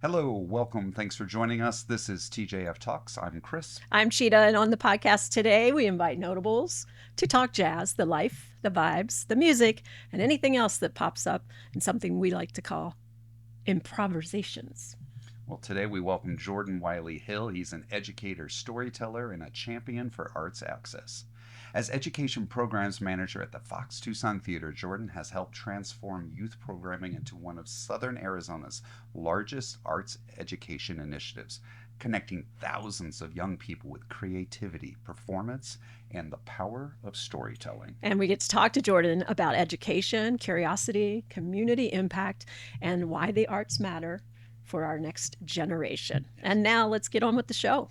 Hello, welcome. Thanks for joining us. This is TJF Talks. I'm Khris. I'm Chita, and on the podcast today, we invite notables to talk jazz, the life, the vibes, the music, and anything else that pops up in something we like to call improvisations. Well, today we welcome Jordan Wiley-Hill. He's an educator, storyteller, and a champion for arts access. As education programs manager at the Fox Tucson Theatre, Jordan has helped transform youth programming into one of Southern Arizona's largest arts education initiatives, connecting thousands of young people with creativity, performance, and the power of storytelling. And we get to talk to Jordan about education, curiosity, community impact, and why the arts matter for our next generation. And now let's get on with the show.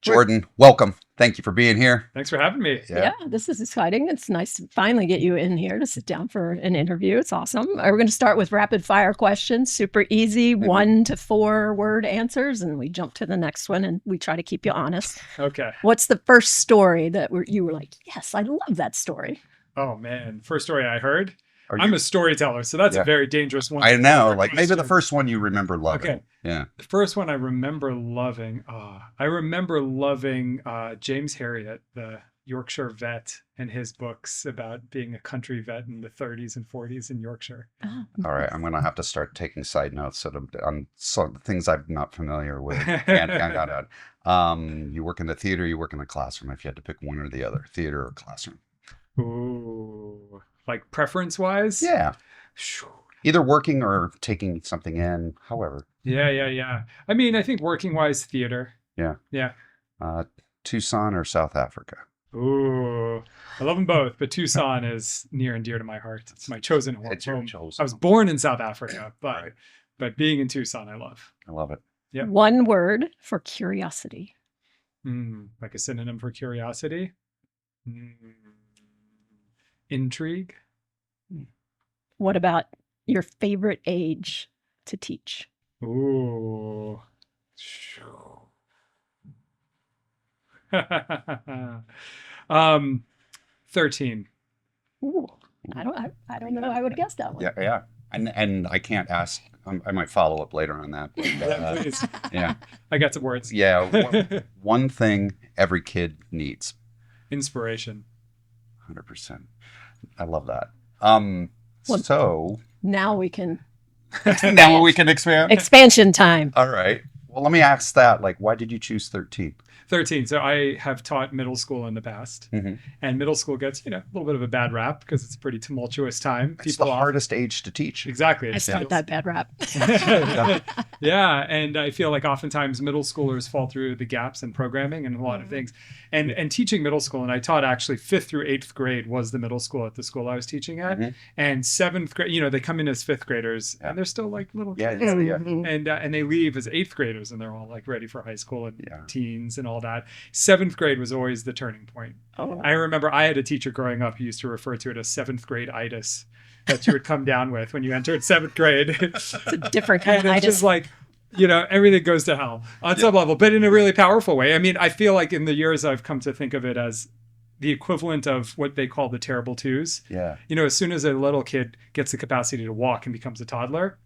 Jordan, welcome. Thank you for being here. Thanks for having me. Yeah, this is exciting. It's nice to finally get you in here to sit down for an interview. It's awesome. We're going to start with rapid fire questions, super easy, 1 to 4 word answers, and we jump to the next one and we try to keep you honest. Okay. What's the first story that you were like, yes, I love that story? Oh, man. First story I heard. I'm a storyteller, so that's a very dangerous one. I know. Like maybe the first one you remember loving. Okay. Yeah. The first one I remember loving. I remember loving James Herriot, the Yorkshire vet, and his books about being a country vet in the 30s and 40s in Yorkshire. Oh. All right. I'm going to have to start taking side notes on some things I'm not familiar with. You work in the theater, you work in the classroom. If you had to pick one or the other, theater or classroom. Ooh. Like preference-wise? Yeah. Either working or taking something in, however. Yeah. I mean, I think working-wise, theater. Yeah. Yeah. Tucson or South Africa? Ooh, I love them both, but Tucson is near and dear to my heart. It's my chosen home. It's your chosen. I was born in South Africa, but being in Tucson, I love. I love it. Yeah. One word for curiosity. Like a synonym for curiosity. Intrigue. What about your favorite age to teach? Ooh. 13. Ooh. I don't know. I would have guessed that one. Yeah. And I can't ask. I might follow up later on that. But, Please. Yeah. I got some words. Yeah. One thing every kid needs. Inspiration. 100%. I love that. Well, So now we can now we can expand. expansion time. All right. Well, let me ask that. Like, why did you choose 13? 13. So I have taught middle school in the past, and middle school gets, a little bit of a bad rap because it's a pretty tumultuous time. It's the hardest age to teach. Exactly. I start that bad rap. Yeah, and I feel like oftentimes middle schoolers fall through the gaps in programming and a lot of things. And teaching middle school, and I taught actually 5th through 8th grade was the middle school at the school I was teaching at. And 7th grade, they come in as 5th graders and they're still like little kids. Yeah. And they leave as 8th graders and they're all like ready for high school and teens and all that. 7th grade was always the turning point. Oh. I remember I had a teacher growing up who used to refer to it as 7th grade itis that you would come down with when you entered 7th grade. It's a different kind And of it's itis. just like, everything goes to hell on some level, but in a really powerful way. I mean, I feel like in the years I've come to think of it as the equivalent of what they call the terrible twos. Yeah. As soon as a little kid gets the capacity to walk and becomes a toddler,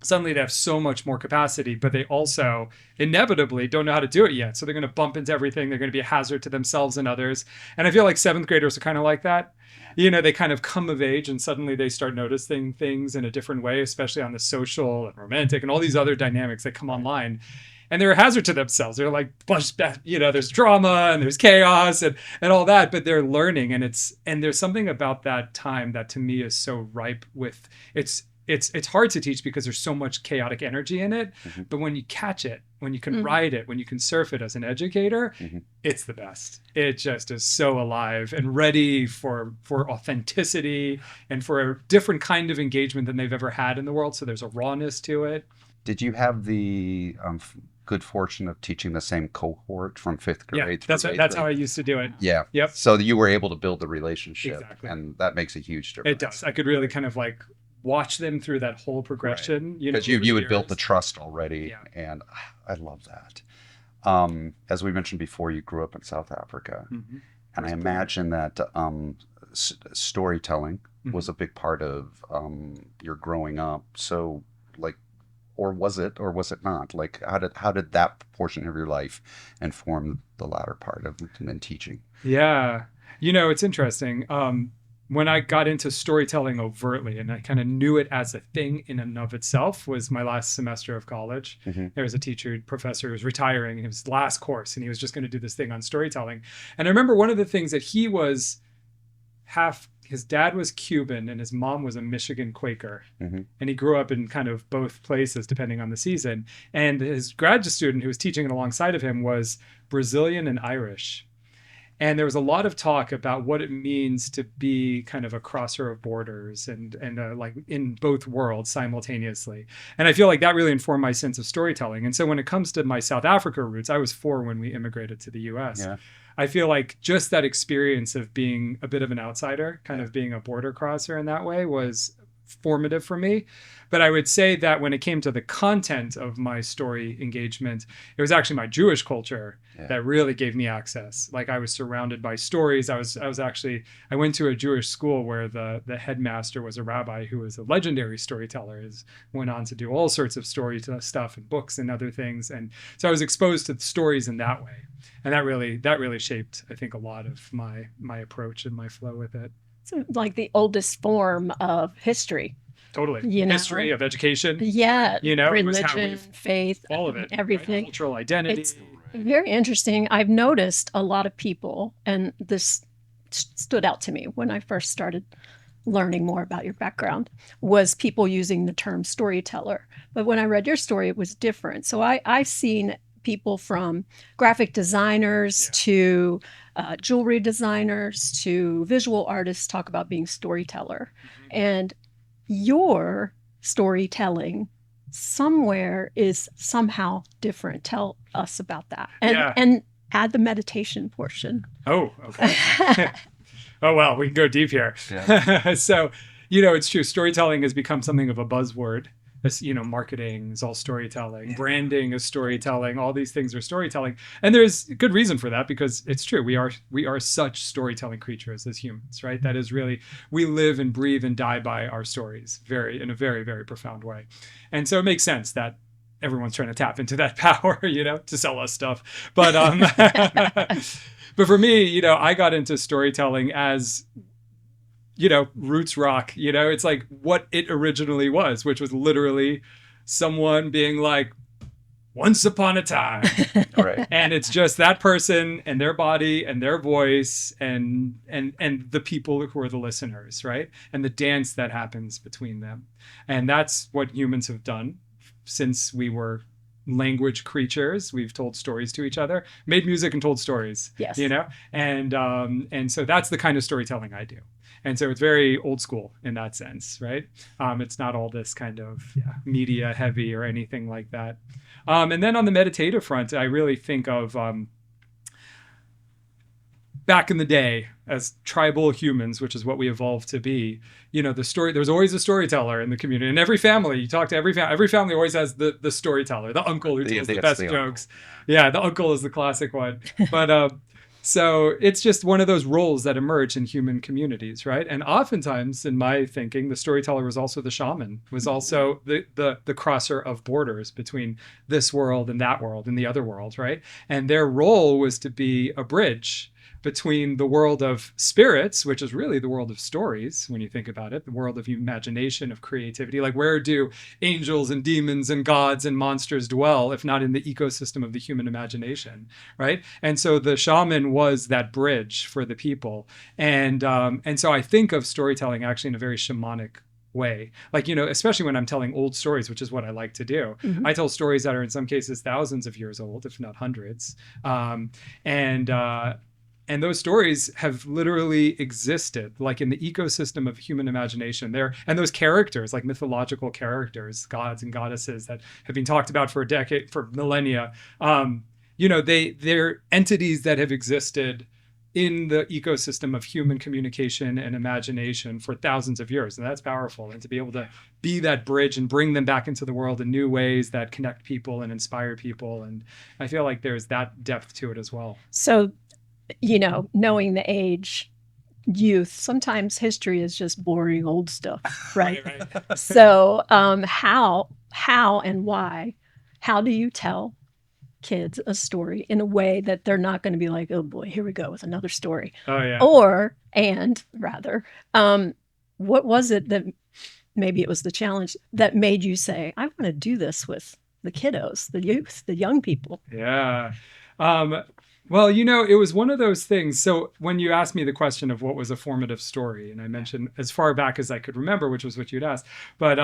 suddenly they have so much more capacity, but they also inevitably don't know how to do it yet. So they're going to bump into everything. They're going to be a hazard to themselves and others. And I feel like 7th graders are kind of like that. They kind of come of age and suddenly they start noticing things in a different way, especially on the social and romantic and all these other dynamics that come online. And they're a hazard to themselves. They're like, there's drama and there's chaos and all that, but they're learning. And there's something about that time that to me is so ripe with it's hard to teach because there's so much chaotic energy in it. But when you catch it, when you can ride it, when you can surf it as an educator, it's the best. It just is so alive and ready for authenticity and for a different kind of engagement than they've ever had in the world. So there's a rawness to it. Did you have the good fortune of teaching the same cohort from 5th grade through 8th that's grade? how I used to do it. Yeah. Yep. So you were able to build the relationship. Exactly. And that makes a huge difference. It does. I could really kind of like watch them through that whole progression. Because you had built the trust already. And I love that. As we mentioned before, you grew up in South Africa. And I imagine that storytelling was a big part of your growing up. So, like, or was it not? Like, how did that portion of your life inform the latter part of in teaching? Yeah. It's interesting. When I got into storytelling overtly, and I kind of knew it as a thing in and of itself, was my last semester of college. Mm-hmm. There was a professor who was retiring, and it was the last course, and he was just going to do this thing on storytelling. And I remember one of the things that he was his dad was Cuban and his mom was a Michigan Quaker. Mm-hmm. And he grew up in kind of both places, depending on the season. And his graduate student who was teaching it alongside of him was Brazilian and Irish. And there was a lot of talk about what it means to be kind of a crosser of borders and like in both worlds simultaneously. And I feel like that really informed my sense of storytelling. And so when it comes to my South Africa roots, I was 4 when we immigrated to the US. Yeah. I feel like just that experience of being a bit of an outsider, kind of being a border crosser in that way, was formative for me. But I would say that when it came to the content of my story engagement, it was actually my Jewish culture that really gave me access. Like, I was surrounded by stories. I went to a Jewish school where the headmaster was a rabbi who was a legendary storyteller. He went on to do all sorts of story stuff and books and other things. And so I was exposed to stories in that way. And that really shaped, I think, a lot of my approach and my flow with it. So, like the oldest form of history. Totally. You History of education. Yeah. Religion, faith, all of it. Everything. Right? Cultural identity. It's very interesting. I've noticed a lot of people, and this stood out to me when I first started learning more about your background, was people using the term storyteller. But when I read your story, it was different. So I've seen people from graphic designers to jewelry designers to visual artists talk about being storyteller. Mm-hmm. And your storytelling somewhere is somehow different. Tell us about that. And add the meditation portion. Oh, okay. Oh, well, we can go deep here. Yeah. So, it's true. Storytelling has become something of a buzzword. Marketing is all storytelling, branding is storytelling, all these things are storytelling. And there's good reason for that, because it's true. We are such storytelling creatures as humans, right? That is really, we live and breathe and die by our stories in a very, very profound way. And so it makes sense that everyone's trying to tap into that power, to sell us stuff. But, but for me, I got into storytelling as, roots rock, it's like what it originally was, which was literally someone being like, once upon a time. Right. And it's just that person and their body and their voice and the people who are the listeners, right? And the dance that happens between them. And that's what humans have done since we were language creatures. We've told stories to each other, made music and told stories. Yes. And so that's the kind of storytelling I do. And so it's very old school in that sense, right? It's not all this kind of media heavy or anything like that. And then on the meditative front, I really think of back in the day as tribal humans, which is what we evolved to be. There's always a storyteller in the community. In every family, you talk to every family always has the storyteller, the uncle who tells the best jokes. Yeah, the uncle is the classic one. But so it's just one of those roles that emerge in human communities, right? And oftentimes, in my thinking, the storyteller was also the shaman, was also the crosser of borders between this world and that world and the other world, right? And their role was to be a bridge between the world of spirits, which is really the world of stories, when you think about it, the world of imagination, of creativity. Like, where do angels and demons and gods and monsters dwell, if not in the ecosystem of the human imagination, right? And so the shaman was that bridge for the people. And so I think of storytelling actually in a very shamanic way. Like, especially when I'm telling old stories, which is what I like to do. Mm-hmm. I tell stories that are in some cases thousands of years old, if not hundreds. And those stories have literally existed, like in the ecosystem of human imagination there. And those characters, like mythological characters, gods and goddesses that have been talked about for millennia, they're entities that have existed in the ecosystem of human communication and imagination for thousands of years. And that's powerful. And to be able to be that bridge and bring them back into the world in new ways that connect people and inspire people. And I feel like there's that depth to it as well. So, knowing the age, youth, sometimes history is just boring old stuff, right? Right. So how how and why, how do you tell kids a story in a way that they're not going to be like, oh boy, here we go with another story? Oh yeah. What was it that maybe it was the challenge that made you say, I want to do this with the kiddos, the youth, the young people? Yeah. Well, it was one of those things. So when you asked me the question of what was a formative story, and I mentioned as far back as I could remember, which was what you'd asked, but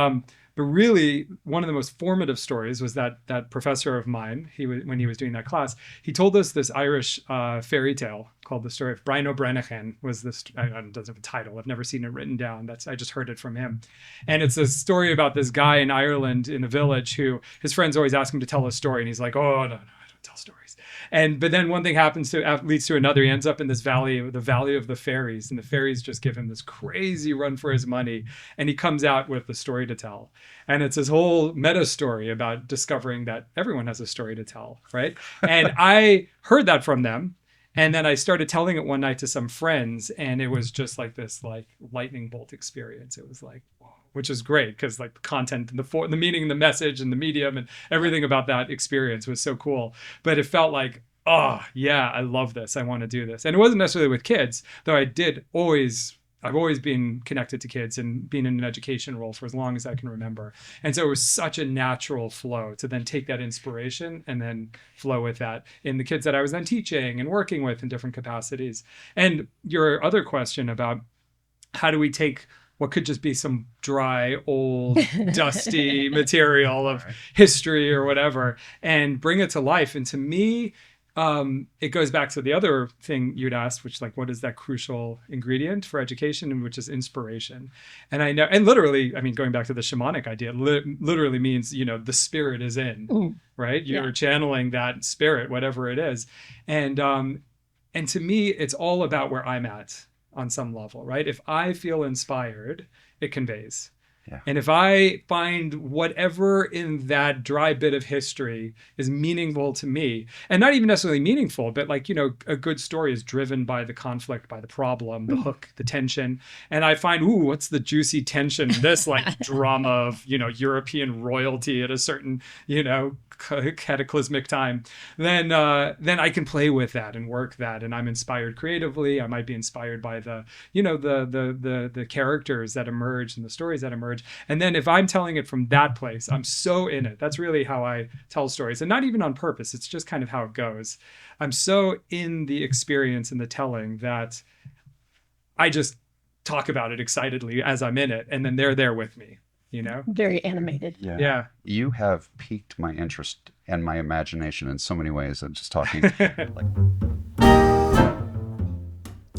really one of the most formative stories was that professor of mine. When he was doing that class, he told us this Irish fairy tale called the story of Brian O'Brien. Was this? It doesn't have a title. I've never seen it written down. I just heard it from him, and it's a story about this guy in Ireland in a village who his friends always ask him to tell a story, and he's like, oh no, I don't tell stories. But then one thing leads to another. He ends up in this valley, the Valley of the Fairies, and the fairies just give him this crazy run for his money, and he comes out with a story to tell. And it's this whole meta story about discovering that everyone has a story to tell, right? And I heard that from them. And then I started telling it one night to some friends, and it was just like this lightning bolt experience. It was like, whoa, which is great because the content and the meaning and the message and the medium and everything about that experience was so cool. But it felt like, oh yeah, I love this. I want to do this. And it wasn't necessarily with kids, though I've always been connected to kids and been in an education role for as long as I can remember. And so it was such a natural flow to then take that inspiration and then flow with that in the kids that I was then teaching and working with in different capacities. And your other question about how do we take what could just be some dry, old, dusty material of history or whatever and bring it to life. And to me, it goes back to the other thing you'd asked, which what is that crucial ingredient for education, and which is inspiration. And I know, and literally, going back to the shamanic idea, literally means, the spirit is in, right? You're channeling that spirit, whatever it is. And to me, it's all about where I'm at on some level, right? If I feel inspired, it conveys. Yeah. And if I find whatever in that dry bit of history is meaningful to me, and not even necessarily meaningful, but a good story is driven by the conflict, by the problem, the hook, the tension. And I find, what's the juicy tension in this drama of, European royalty at a certain, cataclysmic time, then I can play with that and work that, and I'm inspired creatively. I might be inspired by the characters that emerge and the stories that emerge. And then if I'm telling it from that place, I'm so in it. That's really how I tell stories, and not even on purpose. It's just kind of how it goes. I'm so in the experience and the telling that I just talk about it excitedly as I'm in it, and then they're there with me. Very animated. Yeah. You have piqued my interest and my imagination in so many ways. I'm just talking.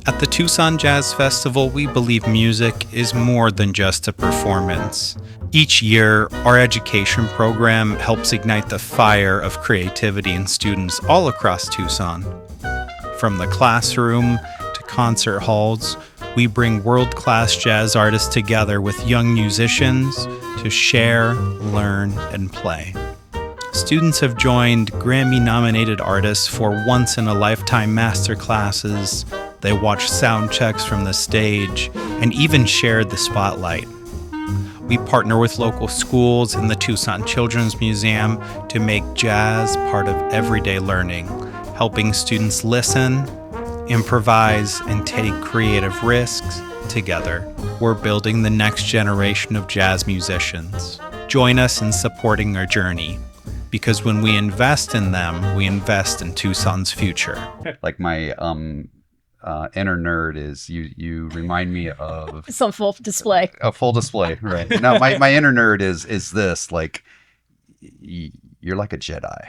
At the Tucson Jazz Festival, we believe music is more than just a performance. Each year, our education program helps ignite the fire of creativity in students all across Tucson. From the classroom to concert halls, we bring world-class jazz artists together with young musicians to share, learn, and play. Students have joined Grammy-nominated artists for once-in-a-lifetime masterclasses. They watched sound checks from the stage and even shared the spotlight. We partner with local schools and the Tucson Children's Museum to make jazz part of everyday learning, helping students listen, improvise, and take creative risks together. We're building the next generation of jazz musicians. Join us in supporting our journey, because when we invest in them, we invest in Tucson's future. My inner nerd is you remind me of some full display. A full display, right? No, my inner nerd is this, you're like a Jedi.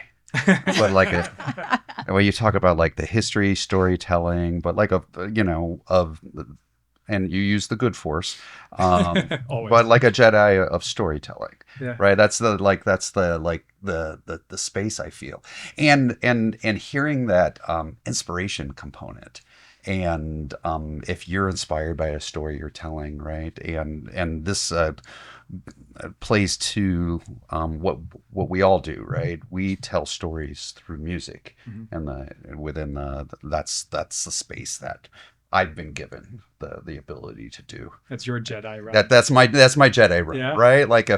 But you talk about the history, storytelling, but and you use the good force, but like a Jedi of storytelling, right? That's the space I feel, and hearing that inspiration component. And if you're inspired by a story you're telling, right, and this plays to what we all do, right? We tell stories through music, and that's the space that I've been given the ability to do. That's your Jedi, right? That's my Jedi right? Yeah. Right? Like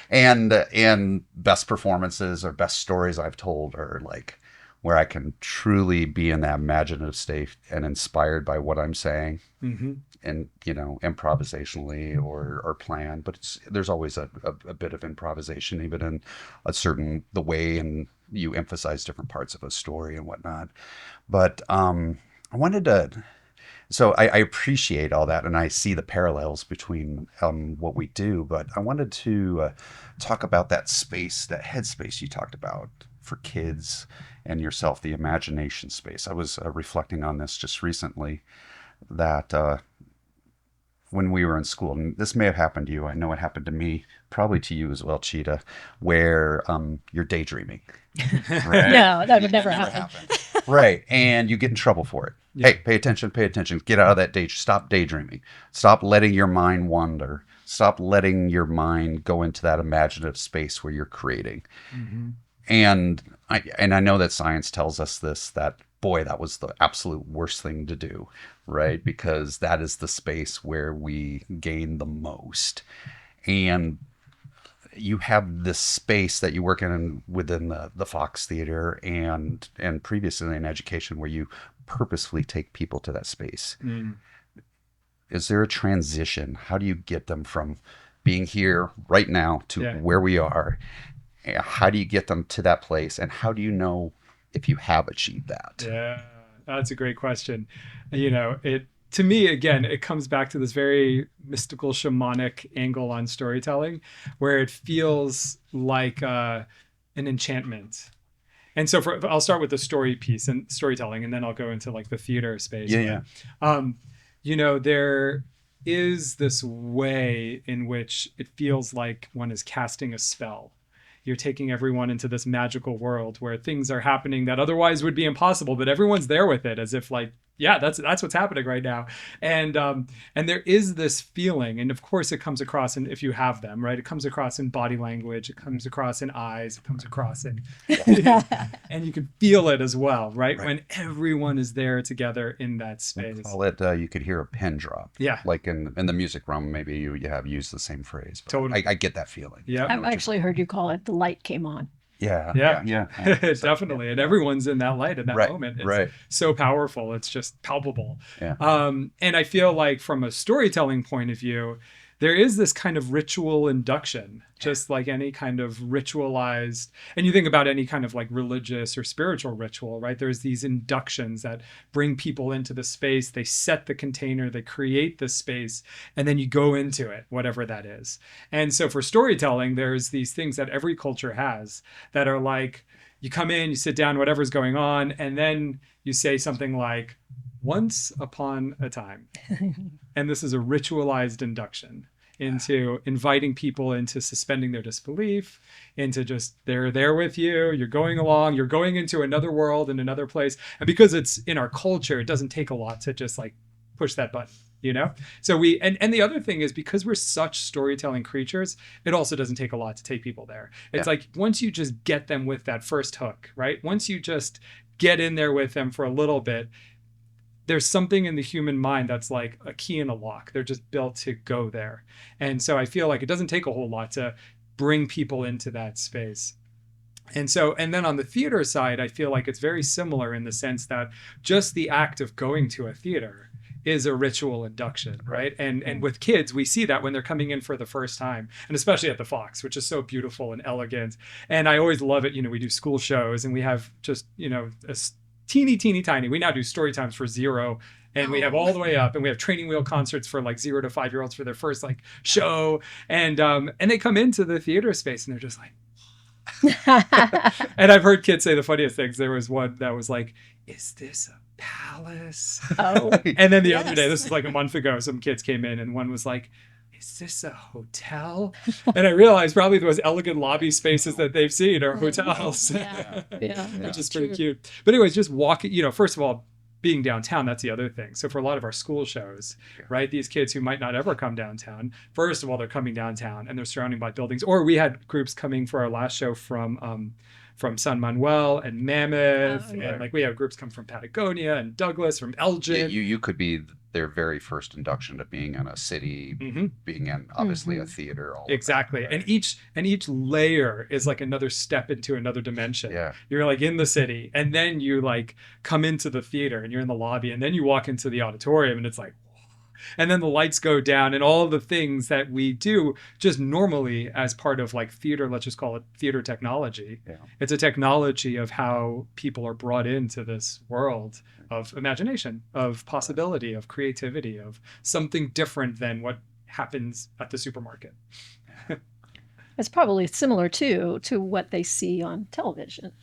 and best performances or best stories I've told are like where I can truly be in that imaginative state and inspired by what I'm saying, and improvisationally or planned. But there's always a bit of improvisation, even in the way and you emphasize different parts of a story and whatnot. But I wanted to. So I appreciate all that, and I see the parallels between what we do. But I wanted to talk about that space, that headspace you talked about for kids and yourself, the imagination space. I was reflecting on this just recently, that when we were in school, and this may have happened to you, I know it happened to me, probably to you as well, Chita, where you're daydreaming. Right? No, that would never happen. Right. And you get in trouble for it. Yeah. Hey, pay attention. Get out of that daydream. Stop daydreaming. Stop letting your mind wander. Stop letting your mind go into that imaginative space where you're creating. And I know that science tells us this, that, boy, that was the absolute worst thing to do, right? Because that is the space where we gain the most. And you have this space that you work in within the Fox Theater and previously in education where you purposefully take people to that space. Is there a transition? How do you get them from being here right now to where we are? How do you get them to that place? And how do you know if you have achieved that? Yeah, that's a great question. To me, again, it comes back to this very mystical, shamanic angle on storytelling, where it feels like an enchantment. And so I'll start with the story piece and storytelling, and then I'll go into like the theater space. Yeah. There is this way in which it feels like one is casting a spell. You're taking everyone into this magical world where things are happening that otherwise would be impossible, but everyone's there with it as if like, yeah, that's what's happening right now. And there is this feeling, and of course it comes across, and if you have them, right, it comes across in body language, it comes across in eyes, it comes across in, and you can feel it as well, right? When everyone is there together in that space. Call it, you could hear a pin drop. Yeah. Like in the music realm, maybe you have used the same phrase. Totally. I get that feeling. Yeah. I've actually heard you call it the light came on. Yeah. Definitely. And everyone's in that light in that moment. It's so powerful. It's just palpable. Yeah. And I feel like from a storytelling point of view, there is this kind of ritual induction, just like any kind of ritualized, and you think about any kind of like religious or spiritual ritual, right? There's these inductions that bring people into the space. They set the container, they create the space, and then you go into it, whatever that is. And so for storytelling, there's these things that every culture has that are like, you come in, you sit down, whatever's going on, and then you say something like, once upon a time. And this is a ritualized induction into inviting people into suspending their disbelief, into just they're there with you, you're going along, you're going into another world and another place. And because it's in our culture, it doesn't take a lot to just like push that button, So and the other thing is, because we're such storytelling creatures, it also doesn't take a lot to take people there. It's like once you just get them with that first hook, right? Once you just get in there with them for a little bit, there's something in the human mind that's like a key in a lock. They're just built to go there. And so I feel like it doesn't take a whole lot to bring people into that space. And then on the theater side, I feel like it's very similar in the sense that just the act of going to a theater is a ritual induction, right? And with kids, we see that when they're coming in for the first time, and especially at the Fox, which is so beautiful and elegant. And I always love it. We do school shows and we have just, a teeny tiny. We now do story times for 0, and we have all the way up, and we have training wheel concerts for like 0 to 5-year-olds for their first like show, and they come into the theater space and they're just like, and I've heard kids say the funniest things. There was one that was like, "Is this a palace?" Oh, and then the other day, this was like a month ago, some kids came in and one was like, "Is this a hotel?" And I realized probably the most elegant lobby spaces that they've seen are hotels. Which is pretty cute. But anyways, just walking, first of all, being downtown, that's the other thing. So for a lot of our school shows, right, these kids who might not ever come downtown, first of all, they're coming downtown and they're surrounded by buildings. Or we had groups coming for our last show from from San Manuel and Mammoth, Oh, yeah. and like we have groups come from Patagonia and Douglas from Elgin. You could be their very first induction to being in a city, being in obviously a theater. All Exactly. of that, right? And each layer is like another step into another dimension. Yeah. You're like in the city, and then you like come into the theater and you're in the lobby, and then you walk into the auditorium and it's like, and then the lights go down and all the things that we do just normally as part of like theater, let's just call it theater technology. Yeah. It's a technology of how people are brought into this world of imagination, of possibility, of creativity, of something different than what happens at the supermarket. It's probably similar too to what they see on television.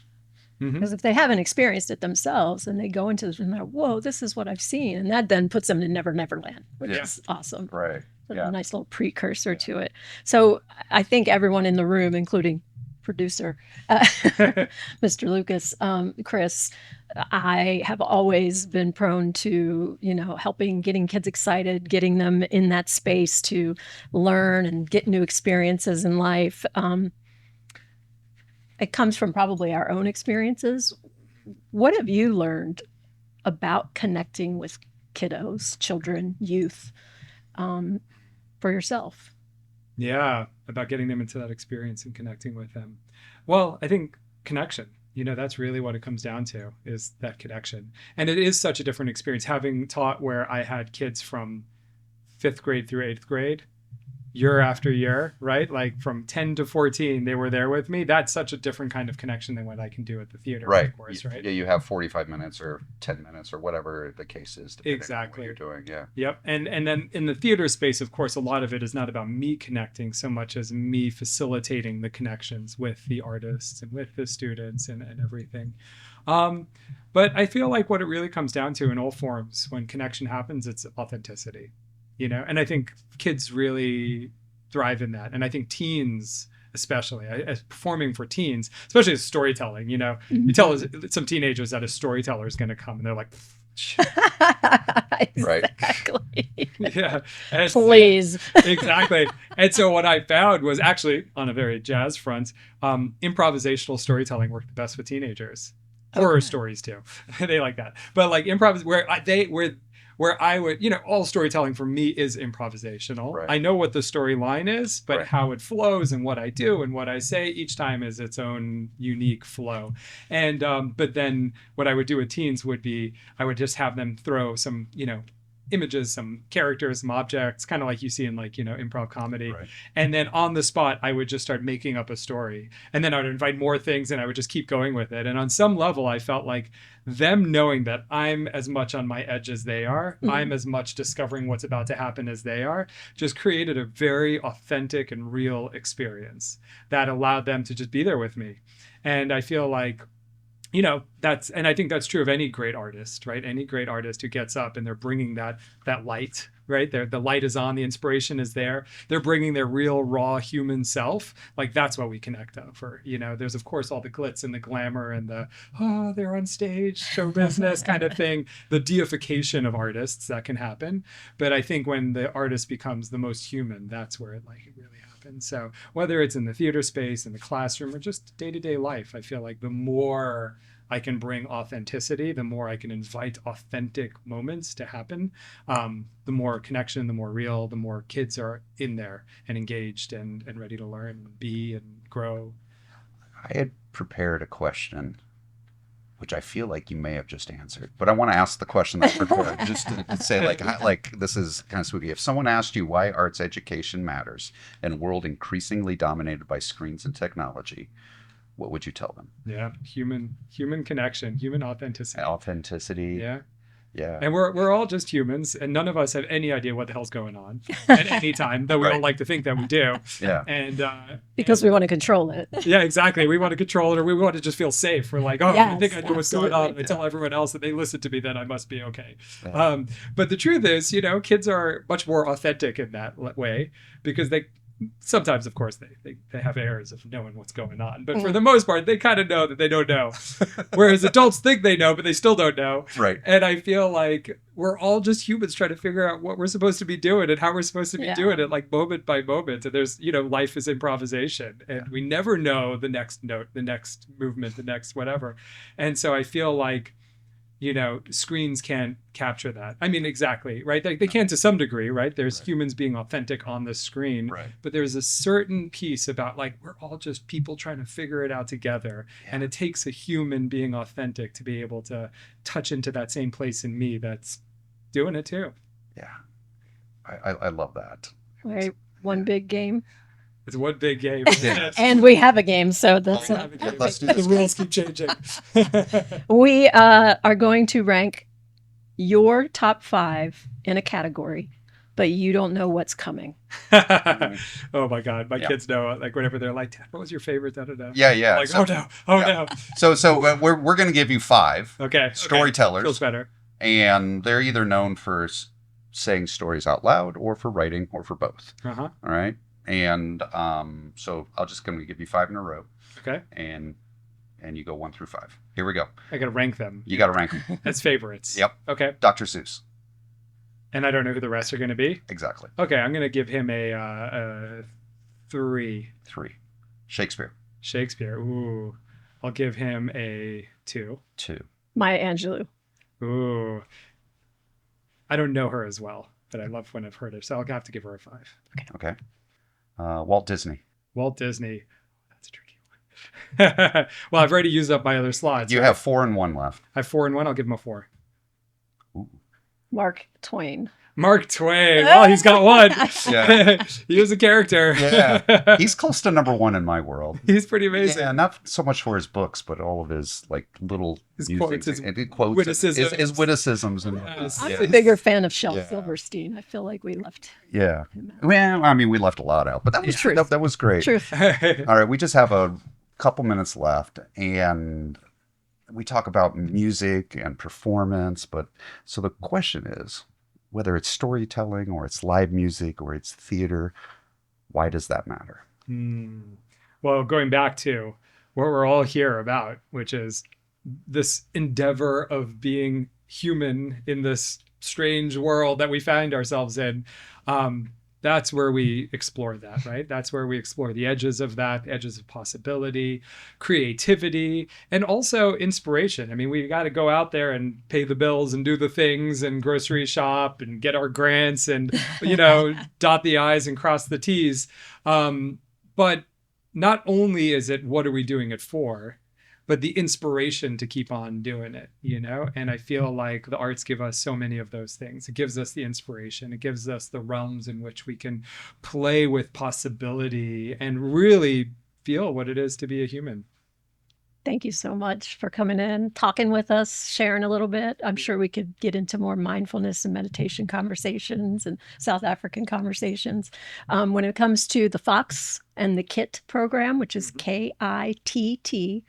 Mhm. Because if they haven't experienced it themselves and they go into this and they're, whoa, this is what I've seen. And that then puts them in Never Never Land, which Yeah. is awesome. Right. Sort of Yeah. a nice little precursor to it. So I think everyone in the room, including producer Mr. Lucas, Khris, I have always been prone to, helping, getting kids excited, getting them in that space to learn and get new experiences in life. It comes from probably our own experiences. What have you learned about connecting with kiddos, children, youth, for yourself? Yeah, about getting them into that experience and connecting with them. Well, I think connection, that's really what it comes down to, is that connection. And it is such a different experience having taught where I had kids from 5th grade through 8th grade, year after year, right? Like from 10 to 14, they were there with me. That's such a different kind of connection than what I can do at the theater, Right. of course, right? Yeah, you have 45 minutes or 10 minutes or whatever the case is. depending on Exactly. what you're doing. Yeah. Yep. And then in the theater space, of course, a lot of it is not about me connecting so much as me facilitating the connections with the artists and with the students and everything. But I feel like what it really comes down to in all forms, when connection happens, it's authenticity, and I think kids really thrive in that. And I think teens, especially as performing for teens, especially as storytelling, you tell some teenagers that a storyteller is going to come and they're like, Exactly. yeah. And Please. exactly. And so what I found was actually on a very jazz front, improvisational storytelling worked the best with teenagers. Horror stories too. They like that. But like improv, where I would, all storytelling for me is improvisational. Right. I know what the storyline is, but Right. how it flows and what I do and what I say each time is its own unique flow. And but then what I would do with teens would be, I would just have them throw some, images, some characters, some objects, kind of like you see in like, improv comedy. Right. And then on the spot, I would just start making up a story. And then I would invite more things and I would just keep going with it. And on some level, I felt like them knowing that I'm as much on my edge as they are, I'm as much discovering what's about to happen as they are, just created a very authentic and real experience that allowed them to just be there with me. And I feel like, and I think that's true of any great artist, right? Any great artist who gets up and they're bringing that light, right? The light is on, the inspiration is there. They're bringing their real, raw human self. Like that's what we connect over. There's of course all the glitz and the glamour and the, they're on stage, show business kind of thing, the deification of artists that can happen. But I think when the artist becomes the most human, that's where it really happens. So whether it's in the theater space, in the classroom, or just day-to-day life, I feel like the more I can bring authenticity, the more I can invite authentic moments to happen, the more connection, the more real, the more kids are in there and engaged and ready to learn and be and grow. I had prepared a question, which I feel like you may have just answered, but I want to ask the question that's prepared just to say like this is kind of spooky. If someone asked you why arts education matters in a world increasingly dominated by screens and technology, what would you tell them? Yeah, human connection, human authenticity. Authenticity. Yeah. And we're all just humans, and none of us have any idea what the hell's going on at any time, though we all like to think that we do. Yeah. And Because we want to control it. yeah, exactly. We want to control it, or we want to just feel safe. We're like, I Yes, think I know what's going on. absolutely. I tell everyone else that they listen to me, then I must be okay. Yeah. But the truth is, kids are much more authentic in that way because sometimes, of course, they have airs of knowing what's going on. But for the most part, they kind of know that they don't know. Whereas adults think they know, but they still don't know. Right. And I feel like we're all just humans trying to figure out what we're supposed to be doing and how we're supposed to be doing it, like moment by moment. And there's, life is improvisation. And we never know the next note, the next movement, the next whatever. And so I feel like, screens can't capture that. I mean, exactly, right? They can to some degree, right? There's humans being authentic on the screen, right. But there's a certain piece about like, we're all just people trying to figure it out together. Yeah. And it takes a human being authentic to be able to touch into that same place in me that's doing it too. Yeah. I love that. Right. One big game. It's one big game. And we have a game, so that's Let's do this. The rules keep changing. We are going to rank your top 5 in a category, but you don't know what's coming. Oh my God. My kids know, like whenever they're like, Dad, what was your favorite? Da, da, da. Yeah. Like, so, no. So we're going to give you 5 storytellers. Feels better. And they're either known for saying stories out loud or for writing or for both. Uh-huh. All right. And so I'll just going to give you 5 in a row. Okay. And you go 1 through 5. Here we go. I got to rank them. You got to rank them. As favorites. Yep. Okay. Dr. Seuss. And I don't know who the rest are going to be? Exactly. Okay. I'm going to give him a 3. 3. Shakespeare. Ooh. I'll give him a 2. 2. Maya Angelou. Ooh. I don't know her as well, but I love when I've heard her. So I'll have to give her a 5. Okay. Walt Disney. Walt Disney. That's a tricky one. Well, I've already used up my other slots. You have 4 and 1 left. I have 4 and 1. I'll give him a 4. Ooh. Mark Twain. Mark Twain. Oh, he's got 1. Yeah. He was a character. Yeah. He's close to number 1 in my world. He's pretty amazing. Yeah, not so much for his books, but all of his like little quotes, his witticisms. His witticisms. And Yes. I'm a bigger fan of Shel Silverstein. I feel like we left him out. Well, I mean, we left a lot out, but that was Truth. that was great. Truth. All right, we just have a couple minutes left, and we talk about music and performance, but so the question is, whether it's storytelling or it's live music or it's theater, why does that matter? Well, going back to what we're all here about, which is this endeavor of being human in this strange world that we find ourselves in, that's where we explore that, right? That's where we explore the edges of that, edges of possibility, creativity, and also inspiration. I mean, we got to go out there and pay the bills and do the things and grocery shop and get our grants and, dot the I's and cross the T's. But not only is it, what are we doing it for? But the inspiration to keep on doing it, And I feel like the arts give us so many of those things. It gives us the inspiration. It gives us the realms in which we can play with possibility and really feel what it is to be a human. Thank you so much for coming in, talking with us, sharing a little bit. I'm sure we could get into more mindfulness and meditation conversations and South African conversations. When it comes to the Fox and the KIT program, which is KITT,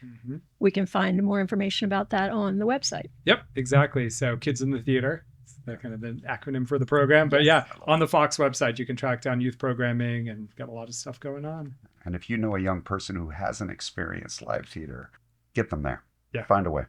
we can find more information about that on the website. Yep, exactly. So Kids in the Theater. That's kind of the acronym for the program. But yeah, on the Fox website, you can track down youth programming and got a lot of stuff going on. And if you know a young person who hasn't experienced live theater, get them there. Yeah. Find a way.